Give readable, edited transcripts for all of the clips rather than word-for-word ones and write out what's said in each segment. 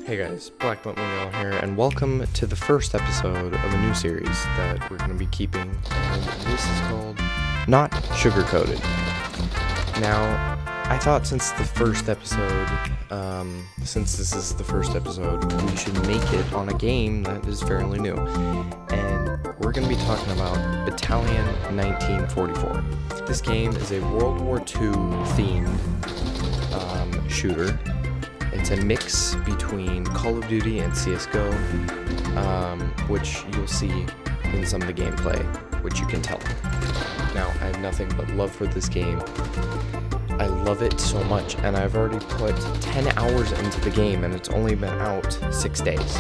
Hey guys, Black Miguel here, and welcome to the first episode of a new series that we're going to be keeping, and this is called Not Sugarcoated. Now, I thought since this is the first episode, we should make it on a game that is fairly new, and we're going to be talking about Battalion 1944. This game is a World War II themed shooter. It's a mix between Call of Duty and CSGO, which you'll see in some of the gameplay, which you can tell. Now, I have nothing but love for this game. I love it so much, and I've already put 10 hours into the game, and it's only been out 6 days.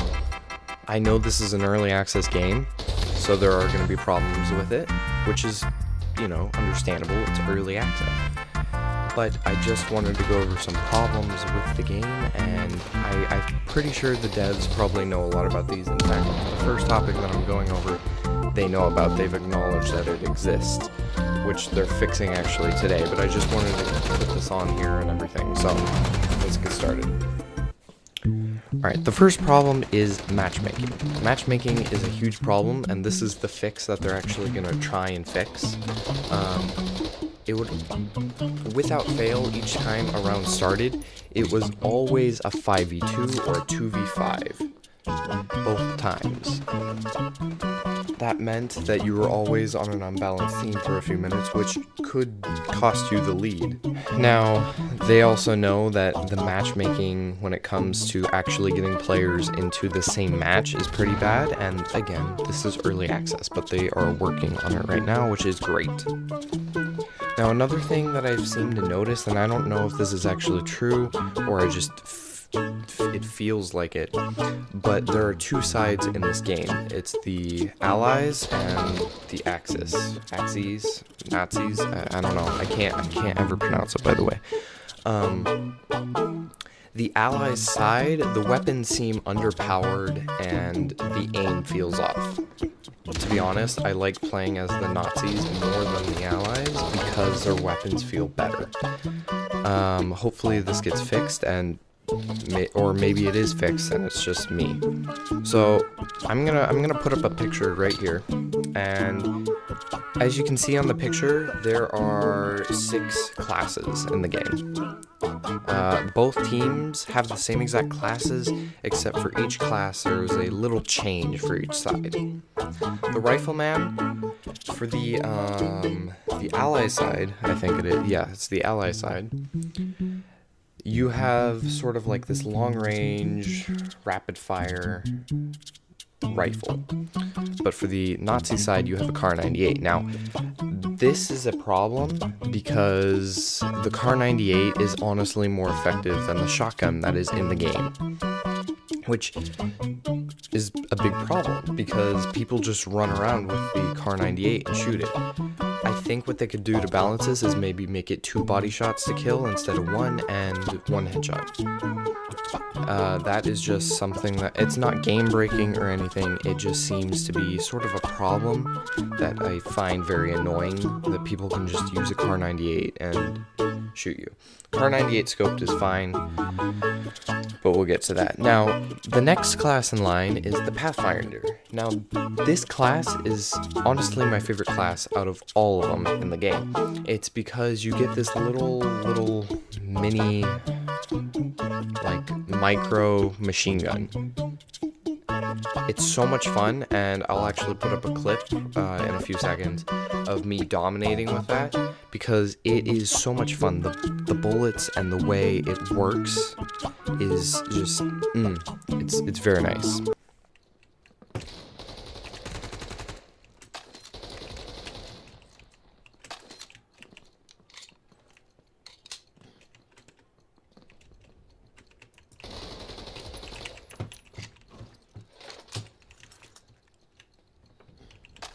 I know this is an early access game, so there are going to be problems with it, which is, understandable. It's early access. But I just wanted to go over some problems with the game, and I'm pretty sure the devs probably know a lot about these. In fact, the first topic that I'm going over, they know about. They've acknowledged that it exists, which they're fixing actually today, but I just wanted to put this on here and everything, so let's get started. Alright, the first problem is matchmaking. Matchmaking is a huge problem, and this is the fix that they're actually going to try and fix. It would, without fail, each time a round started, it was always a 5v2 or a 2v5, both times. That meant that you were always on an unbalanced team for a few minutes, which could cost you the lead. Now, they also know that the matchmaking when it comes to actually getting players into the same match is pretty bad, and again, this is early access, but they are working on it right now, which is great. Now, another thing that I've seemed to notice, and I don't know if this is actually true, or I just it feels like it, but there are two sides in this game. It's the Allies and the Axis. Axes? Nazis? I don't know. I can't ever pronounce it, by the way. The Allies side, the weapons seem underpowered, and the aim feels off. To be honest, I like playing as the Nazis more than the Allies because their weapons feel better. Hopefully this gets fixed, and or maybe it is fixed and it's just me. So I'm gonna put up a picture right here, and as you can see on the picture, there are 6 classes in the game. Both teams have the same exact classes, except for each class there's a little change for each side. The Rifleman, for the Ally side, I think it is, yeah, it's the Ally side, you have sort of like this long-range, rapid-fire rifle. But for the Nazi side, you have a Kar-98. Now, this is a problem because the Kar-98 is honestly more effective than the shotgun that is in the game, which is a big problem because people just run around with the Kar-98 and shoot it. I think what they could do to balance this is maybe make it 2 body shots to kill instead of 1 and 1 headshot. That is just something that, it's not game breaking or anything, it just seems to be sort of a problem that I find very annoying, that people can just use a Kar-98 and shoot you. Kar-98 scoped is fine, but we'll get to that. Now, the next class in line is the Pathfinder. Now, this class is honestly my favorite class out of all of them in the game. It's because you get this little mini, like, micro machine gun. It's so much fun, and I'll actually put up a clip in a few seconds of me dominating with that, because it is so much fun. The bullets and the way it works is just, it's very nice.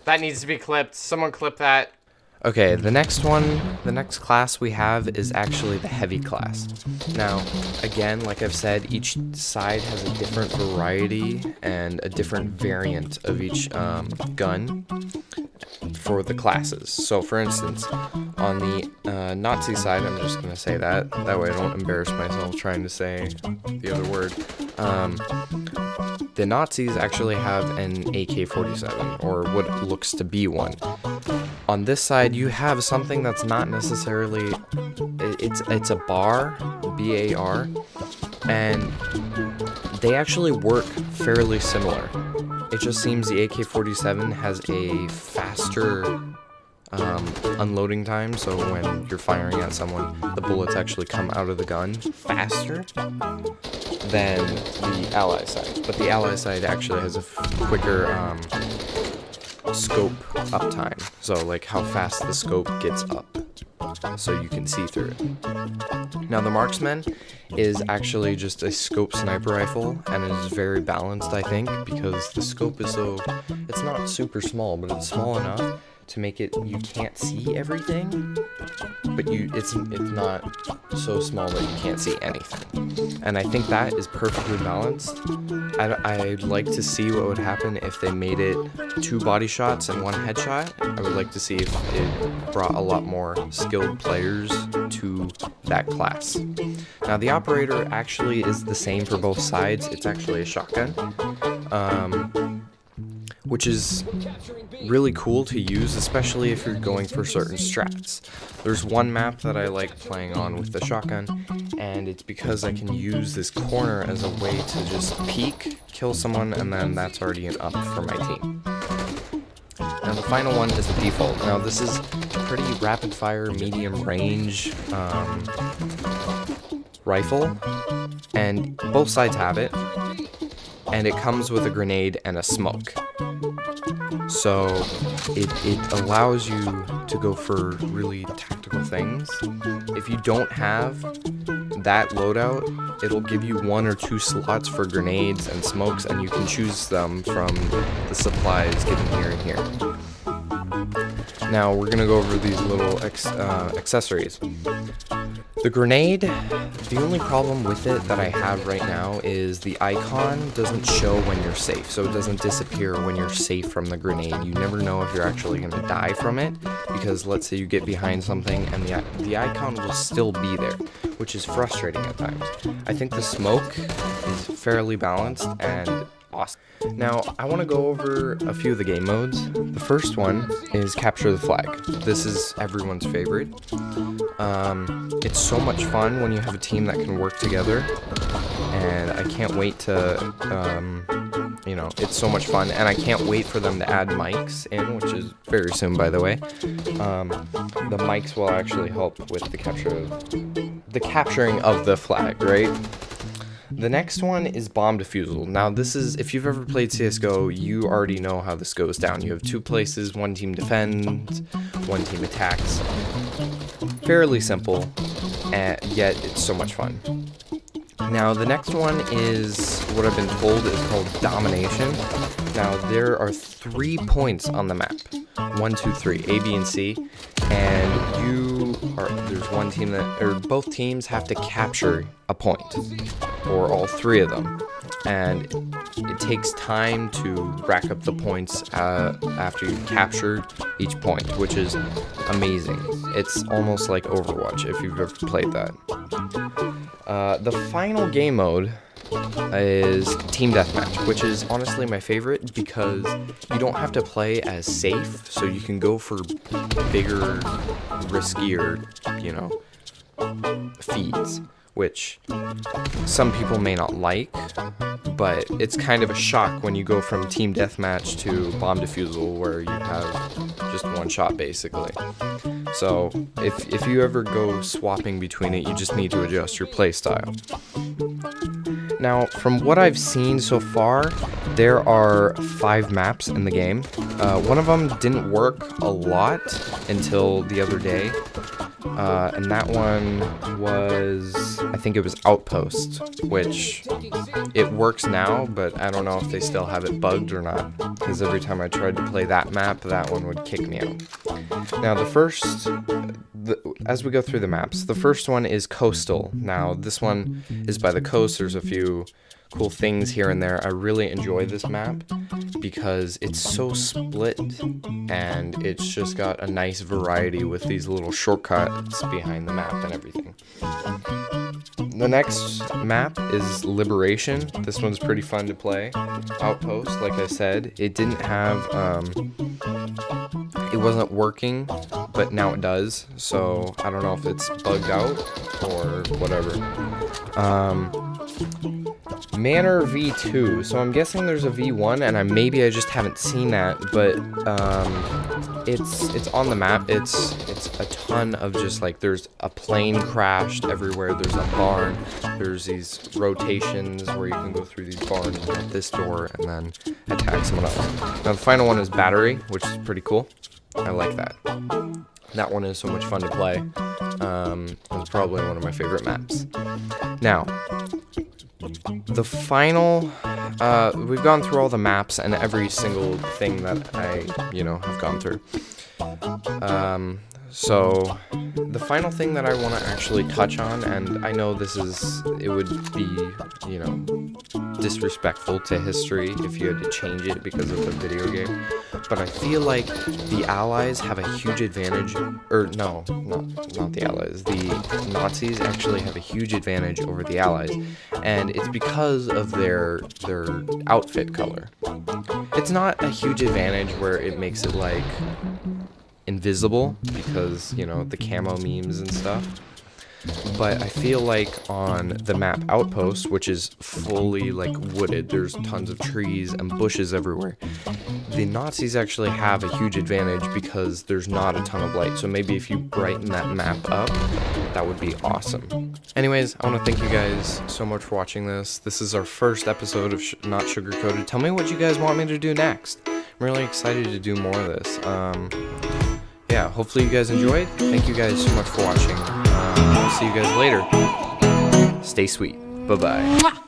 That needs to be clipped. Someone clip that. Okay, the next class we have is actually the heavy class. Now, again, like I've said, each side has a different variety and a different variant of each gun. for the classes. So for instance, on the Nazi side, I'm just going to say that way I don't embarrass myself trying to say the other word. The Nazis actually have an AK-47, or what looks to be one. On this side, you have something that's not necessarily, it's a bar, B-A-R, and they actually work fairly similar. It just seems the AK-47 has a faster unloading time, so when you're firing at someone, the bullets actually come out of the gun faster than the ally side. But the ally side actually has a quicker scope up time, so like how fast the scope gets up, so you can see through it. Now the marksman is actually just a scope sniper rifle, and it is very balanced, I think, because the scope is it's not super small, but it's small enough to make it, you can't see everything, but it's not so small that you can't see anything. And I think that is perfectly balanced. I'd like to see what would happen if they made it 2 body shots and 1 headshot. I would like to see if it brought a lot more skilled players to that class. Now the operator actually is the same for both sides. It's actually a shotgun, which is really cool to use, especially if you're going for certain strats. There's one map that I like playing on with the shotgun, and it's because I can use this corner as a way to just peek, kill someone, and then that's already an up for my team. Now the final one is the default. Now this is pretty rapid fire, medium range rifle, and both sides have it, and it comes with a grenade and a smoke. So it allows you to go for really tactical things. If you don't have that loadout, it'll give you 1 or 2 slots for grenades and smokes, and you can choose them from the supplies given here and here. Now we're gonna go over these little accessories. The grenade, the only problem with it that I have right now is the icon doesn't show when you're safe, so it doesn't disappear when you're safe from the grenade. You never know if you're actually going to die from it, because let's say you get behind something and the icon will still be there, which is frustrating at times. I think the smoke is fairly balanced and awesome. Now, I want to go over a few of the game modes. The first one is Capture the Flag. This is everyone's favorite. It's so much fun when you have a team that can work together, and I can't wait to, it's so much fun, and I can't wait for them to add mics in, which is very soon, by the way. The mics will actually help with the capturing of the flag, right? The next one is bomb defusal. Now this is, if you've ever played CSGO, you already know how this goes down. You have 2 places, 1 team defends, 1 team attacks. Fairly simple, and yet it's so much fun. Now the next one is, what I've been told is called domination. Now there are 3 points on the map. 1, 2, 3, A, B, and C, and there's one team both teams have to capture a point, or all 3 of them, and it takes time to rack up the points after you've captured each point, which is amazing. It's almost like Overwatch if you've ever played that. The final game mode is Team Deathmatch, which is honestly my favorite because you don't have to play as safe, so you can go for bigger, riskier, feeds, which some people may not like, but it's kind of a shock when you go from Team Deathmatch to Bomb Defusal, where you have just 1 shot basically. So if you ever go swapping between it, you just need to adjust your play style. Now, from what I've seen so far, there are 5 maps in the game. One of them didn't work a lot until the other day, and that one was, I think it was Outpost, which it works now, but I don't know if they still have it bugged or not, because every time I tried to play that map, that one would kick me out. Now, as we go through the maps, the first one is Coastal. Now, this one is by the coast. There's a few cool things here and there. I really enjoy this map because it's so split and it's just got a nice variety with these little shortcuts behind the map and everything. The next map is Liberation. This one's pretty fun to play. Outpost, like I said, it didn't have, it wasn't working, but now it does. So I don't know if it's bugged out or whatever. Manor V2. So I'm guessing there's a V1, and maybe I just haven't seen that, but it's on the map. It's a ton of just like, there's a plane crashed everywhere. There's a barn. There's these rotations where you can go through these barns at this door and then attack someone else. Now the final one is Battery, which is pretty cool. I like that. That one is so much fun to play. It's probably one of my favorite maps. Now, the final, we've gone through all the maps and every single thing that I, have gone through. So, the final thing that I want to actually touch on, and I know it would be, disrespectful to history if you had to change it because of the video game, but I feel like the Allies have a huge advantage, or no, not the Allies, the Nazis actually have a huge advantage over the Allies, and it's because of their outfit color. It's not a huge advantage where it makes it like invisible because, the camo memes and stuff. But I feel like on the map Outpost, which is fully like wooded, there's tons of trees and bushes everywhere, the Nazis actually have a huge advantage because there's not a ton of light. So maybe if you brighten that map up, that would be awesome. Anyways, I want to thank you guys so much for watching this. This is our first episode of Not Sugarcoated. Tell me what you guys want me to do next. I'm really excited to do more of this. Yeah, hopefully you guys enjoyed. Thank you guys so much for watching. I'll see you guys later. Stay sweet. Bye-bye.